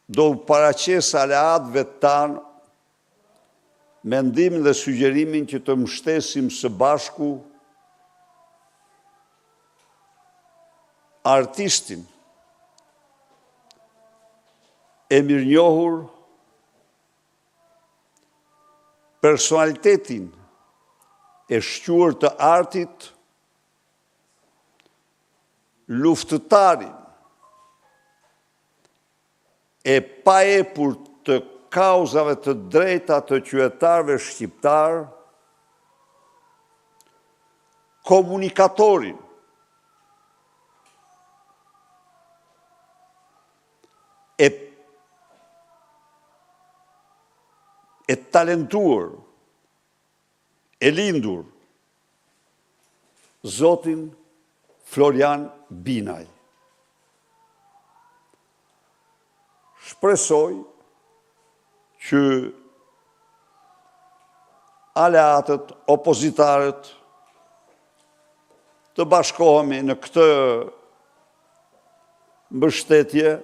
do paraqes aleatëve tanë mendimin dhe sugjerimin që të mbështesim së bashku artistin e mirënjohur, personalitetin e shquar të artit, luftëtarin e paepur të kauzave të drejta të qytetarëve shqiptar, komunikatorin e talentuar, e lindur, zotin Florian Binaj. Shpresoj që aleatët, opozitarët, të bashkohemi në këtë mbështetje